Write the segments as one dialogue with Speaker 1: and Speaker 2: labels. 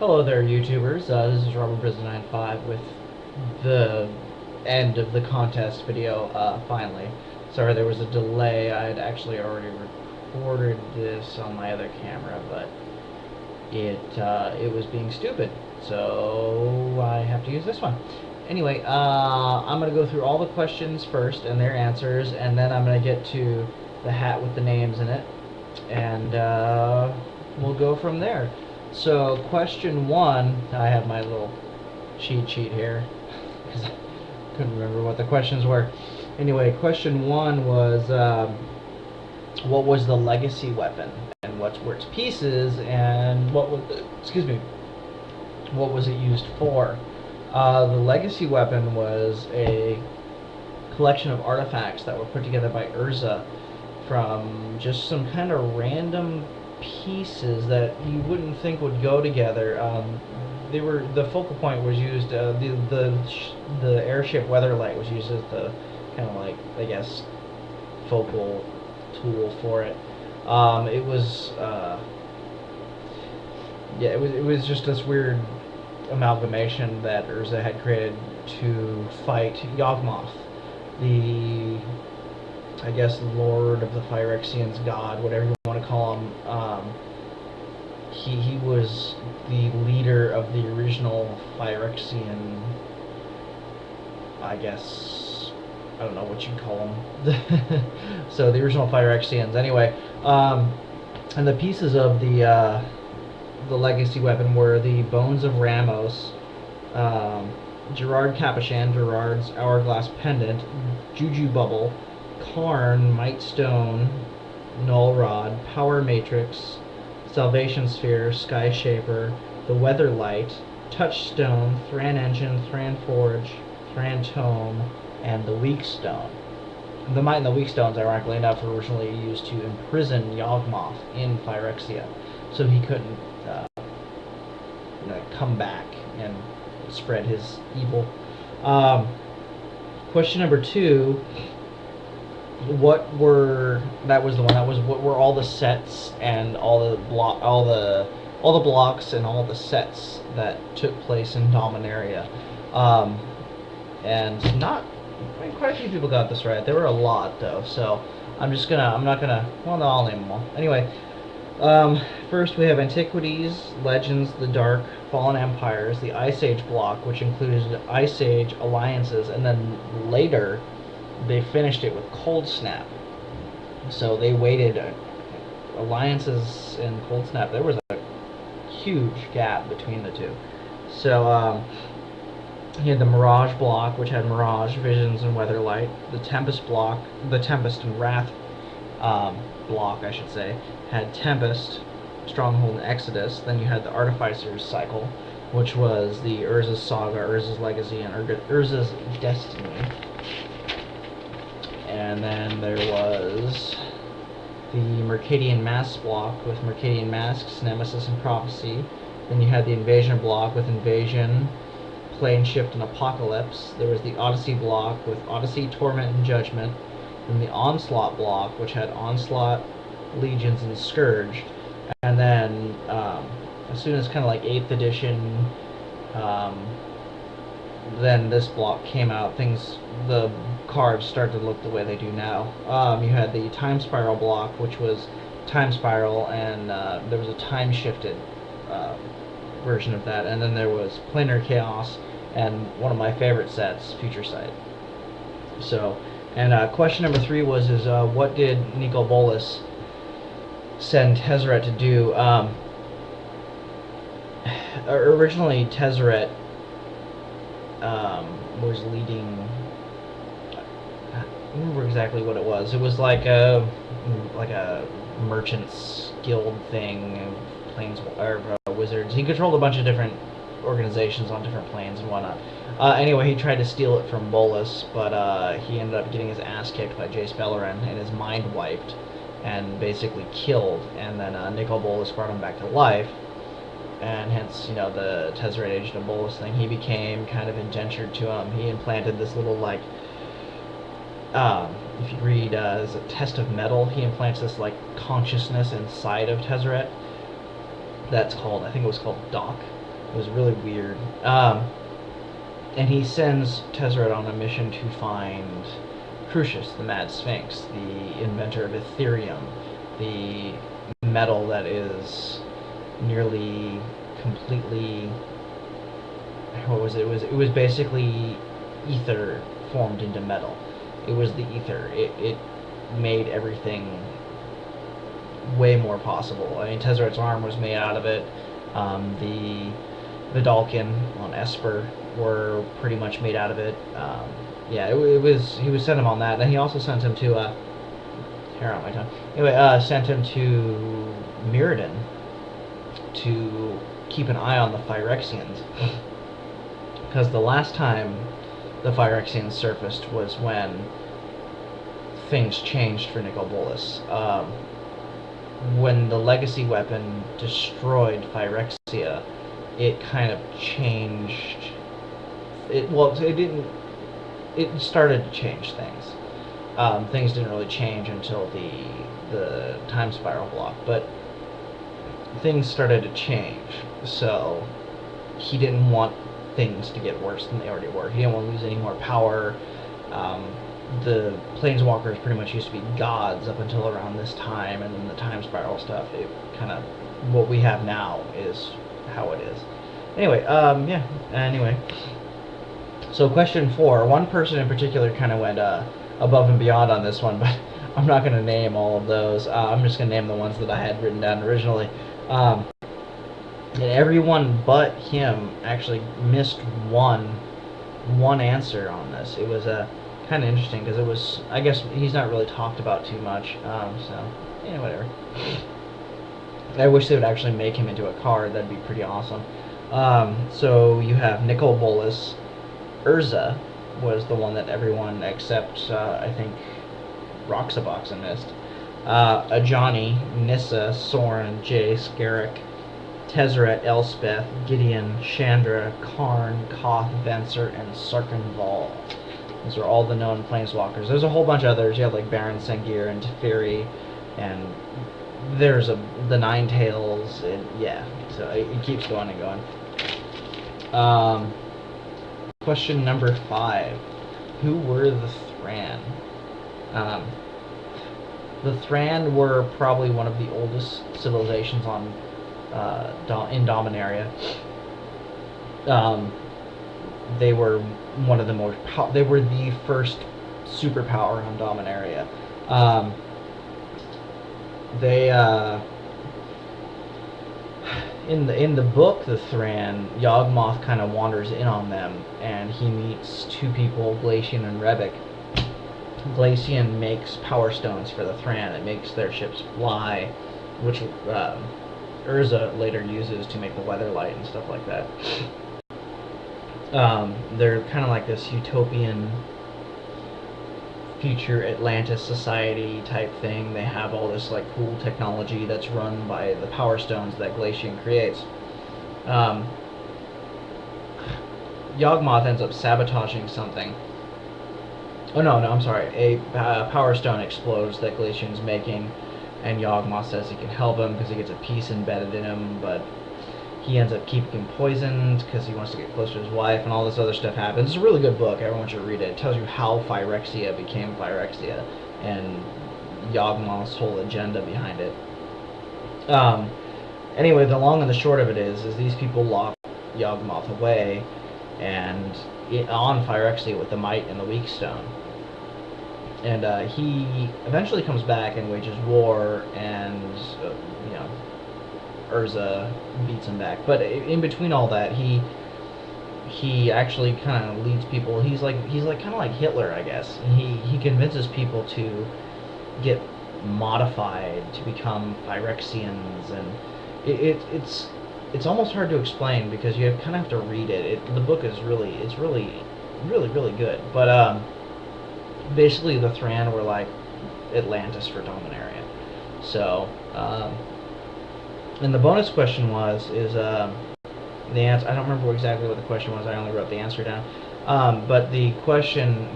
Speaker 1: Hello there, YouTubers. This is RobberBriz95 with the end of the contest video, finally. Sorry there was a delay. I had actually already recorded this on my other camera, but it was being stupid, so I have to use this one. Anyway, I'm going to go through all the questions first and their answers, and then I'm going to get to the hat with the names in it, and we'll go from there. So, question one, I have my little cheat sheet here, because I couldn't remember what the questions were. Anyway, question one was, what was the legacy weapon, and what were its pieces, and what was it used for? The legacy weapon was a collection of artifacts that were put together by Urza from just some kind of random pieces that you wouldn't think would go together. The focal point was used. The airship weatherlight was used as the kind of, like, I guess, focal tool for it. It was it was just this weird amalgamation that Urza had created to fight Yawgmoth, the, I guess, Lord of the Phyrexians, God, whatever you want to call him. He was the leader of the original Phyrexian, I guess, I don't know what you'd call them. So the original Phyrexians. Anyway, and the pieces of the legacy weapon were the bones of Ramos, Gerard Capuchin, Gerard's hourglass pendant, Juju Bubble, Karn, Might Stone, Null Rod, Power Matrix, Salvation Sphere, Sky Shaper, the Weather Light, Touchstone, Thran Engine, Thran Forge, Thran Tome, and the Weak Stone. The Might and the Weak Stones, ironically enough, were originally used to imprison Yawgmoth in Phyrexia, so he couldn't come back and spread his evil. Question number two. What were what were all the sets and all the blocks and all the sets that took place in Dominaria? And not, I mean, quite a few people got this right. There were a lot, though, so I'm not gonna, well, no, I'll name them all. Anyway, first we have Antiquities, Legends, the Dark, Fallen Empires, the Ice Age block, which included Ice Age, Alliances, and then later they finished it with Cold Snap. So they waited, Alliances and Cold Snap, there was a huge gap between the two. So you had the Mirage block, which had Mirage, Visions, and Weatherlight. The Tempest block, the Tempest and Wrath block, I should say, had Tempest, Stronghold, and Exodus. Then you had the Artificer's cycle, which was the Urza's Saga, Urza's Legacy, and Urza's Destiny. And then there was the Mercadian Masks block with Mercadian Masks, Nemesis, and Prophecy. Then you had the Invasion block with Invasion, Plane Shift, and Apocalypse. There was the Odyssey block with Odyssey, Torment, and Judgment. Then the Onslaught block, which had Onslaught, Legions, and Scourge. And then as soon as kind of like 8th edition, then this block came out, the cards started to look the way they do now. You had the Time Spiral block, which was Time Spiral, and there was a time shifted version of that, and then there was Planar Chaos, and one of my favorite sets, Future Sight. So, and question number three was, what did Nicol Bolas send Tezzeret to do? Originally, Tezzeret was leading, I don't remember exactly what it was. It was like a merchants guild thing, planes or wizards. He controlled a bunch of different organizations on different planes and whatnot. Anyway, he tried to steal it from Bolas, but he ended up getting his ass kicked by Jace Beleren and his mind wiped and basically killed. And then Nicol Bolas brought him back to life. And hence, the Tezzeret Agent of Bolas thing, he became kind of indentured to him. He implanted this little, like, if you read as a Test of Metal, he implants this, like, consciousness inside of Tezzeret. That's called, I think it was called Doc. It was really weird. And he sends Tezzeret on a mission to find Crucius, the Mad Sphinx, the inventor of Ethereum, the metal that is nearly completely. What was it? It was basically ether formed into metal. It was the ether. It made everything way more possible. I mean, Tezzeret's arm was made out of it. The Vidalcan on Esper were pretty much made out of it. Yeah, it was. He was sent him on that. Then he also sent him to hair on my tongue. Anyway, sent him to Mirrodin to keep an eye on the Phyrexians, because the last time the Phyrexians surfaced was when things changed for Nicobolus. When the legacy weapon destroyed Phyrexia, it kind of changed. It didn't. It started to change things. Things didn't really change until the time spiral block, but things started to change. So he didn't want things to get worse than they already were. He didn't want to lose any more power. The planeswalkers pretty much used to be gods up until around this time, and then the time spiral stuff, it kind of, what we have now is how it is. Anyway, yeah, anyway. So question 4, one person in particular kind of went above and beyond on this one, but I'm not going to name all of those. I'm just going to name the ones that I had written down originally. And everyone but him actually missed one answer on this. It was kind of interesting, because it was, I guess he's not really talked about too much, so yeah, whatever. I wish they would actually make him into a card. That'd be pretty awesome. So you have Nicobolus. Urza was the one that everyone except I think Roxaboxen missed. Ajani, Nissa, Soren, Jace, Garrick, Tezzeret, Elspeth, Gideon, Chandra, Karn, Koth, Venser, and Sarkhanval. Those are all the known planeswalkers. There's a whole bunch of others. You have like Baron Sengir and Teferi, and there's the Nine Tails, and yeah, so it keeps going and going. Question number 5. Who were the Thran? The Thran were probably one of the oldest civilizations on in Dominaria. They were one of the most. They were the first superpower on Dominaria. They in the book, the Thran, Yawgmoth kind of wanders in on them, and he meets two people, Glacian and Rebic. Glacian makes power stones for the Thran. It makes their ships fly, which Urza later uses to make the Weatherlight and stuff like that. They're kind of like this utopian future Atlantis society type thing. They have all this like cool technology that's run by the power stones that Glacian creates. Yawgmoth ends up sabotaging something. Oh no, I'm sorry. A power stone explodes that Glacian's making, and Yawgmoth says he can help him because he gets a piece embedded in him, but he ends up keeping him poisoned because he wants to get closer to his wife, and all this other stuff happens. It's a really good book. Everyone should read it. It tells you how Phyrexia became Phyrexia and Yawgmoth's whole agenda behind it. Anyway, the long and the short of it is these people lock Yawgmoth away and on Phyrexia with the Might and the Weak Stone. And he eventually comes back and wages war, and Urza beats him back. But in between all that, he actually kind of leads people. He's like kind of like Hitler, I guess. And he convinces people to get modified to become Phyrexians, and it's almost hard to explain because you kind of have to read it. The book is really good. But basically, the Thran were like Atlantis for Dominaria. So. And the bonus question is the answer. I don't remember exactly what the question was. I only wrote the answer down. But the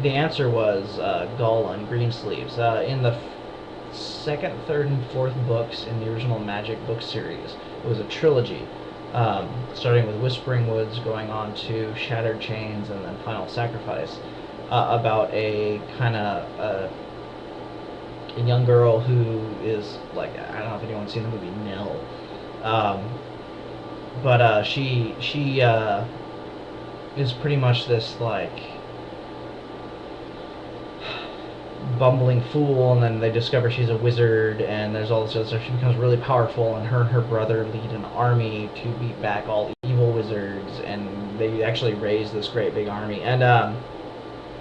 Speaker 1: answer was Gull and Greensleeves. In the second, third, and fourth books in the original Magic book series, it was a trilogy. starting with Whispering Woods, going on to Shattered Chains, and then Final Sacrifice, about a kind of a young girl who is like, I don't know if anyone's seen the movie Nell, but she is pretty much this like bumbling fool, and then they discover she's a wizard, and there's all this other stuff. She becomes really powerful, and her and her brother lead an army to beat back all evil wizards, and they actually raise this great big army. And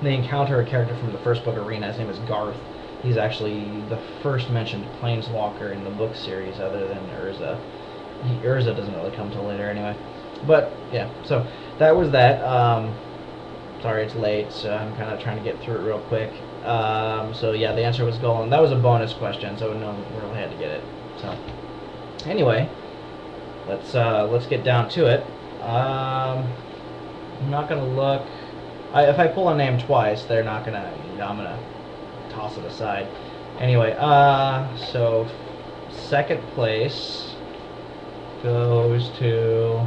Speaker 1: they encounter a character from the first book, Arena. His name is Garth. He's actually the first mentioned planeswalker in the book series, other than Urza. Urza doesn't really come till later anyway. But yeah, so that was that. Sorry it's late, so I'm kind of trying to get through it real quick. So yeah, the answer was Golem. That was a bonus question, so no one really had to get it. So anyway, let's get down to it. I'm not gonna look. If I pull a name twice, they're not gonna. I'm gonna toss it aside. Anyway, so second place goes to.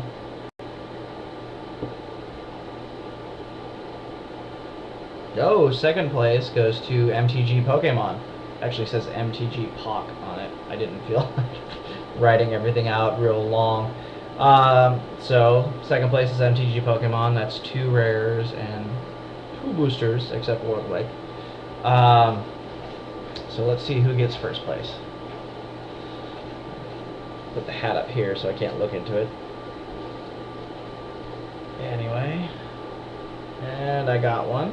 Speaker 1: Oh, second place goes to MTG Pokemon. Actually says MTG Pock on it. I didn't feel like writing everything out real long. So, second place is MTG Pokemon. That's 2 rares and 2 boosters, except for Warblade. So let's see who gets first place. Put the hat up here so I can't look into it. Anyway. And I got one.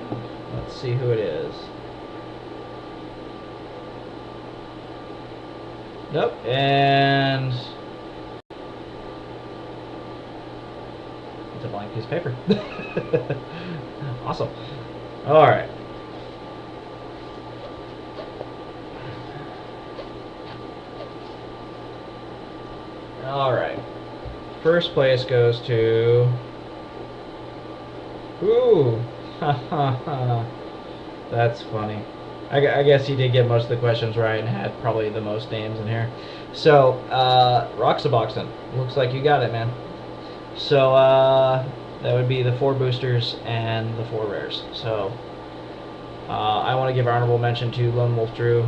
Speaker 1: Let's see who it is. Nope, and it's a blank piece of paper. Awesome. Alright. Alright. First place goes to... Ooh! That's funny. I guess he did get most of the questions right and had probably the most names in here. So, Roxaboxen. Looks like you got it, man. So, that would be the 4 boosters and the 4 rares. So, I want to give honorable mention to Lone Wolf Drew.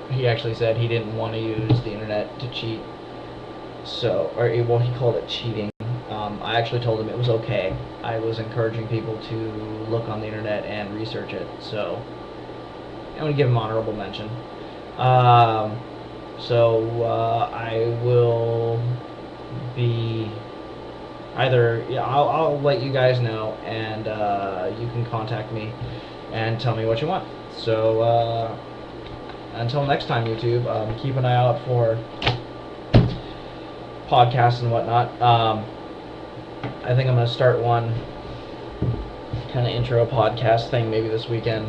Speaker 1: He actually said he didn't want to use the internet to cheat. So, or well, he called it cheating. I actually told him it was okay. I was encouraging people to look on the internet and research it, so I'm going to give him honorable mention. I will be either, yeah, I'll let you guys know, and you can contact me and tell me what you want. So until next time, YouTube, keep an eye out for podcasts and whatnot. I think I'm going to start one kind of intro podcast thing maybe this weekend.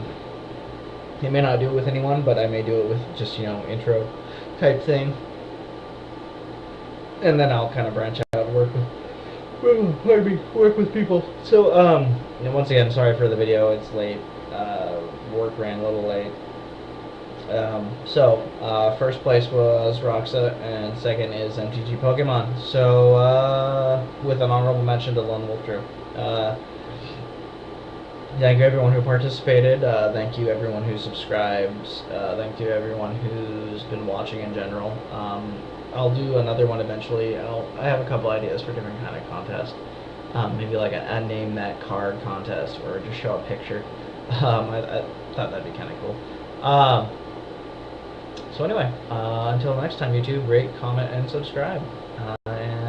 Speaker 1: I may not do it with anyone, but I may do it with just, intro type thing. And then I'll kind of branch out and work with people. So, and once again, sorry for the video. It's late. Work ran a little late. First place was Roxa, and second is MTG Pokemon. So, with an honorable mention to Lone Wolf Drew. Thank you everyone who participated. Thank you everyone who subscribed. Thank you everyone who's been watching in general. I'll do another one eventually. I have a couple ideas for different kind of contests. Maybe like a name that card contest, or just show a picture. I thought that'd be kind of cool. So anyway, until next time, YouTube, rate, comment, and subscribe. And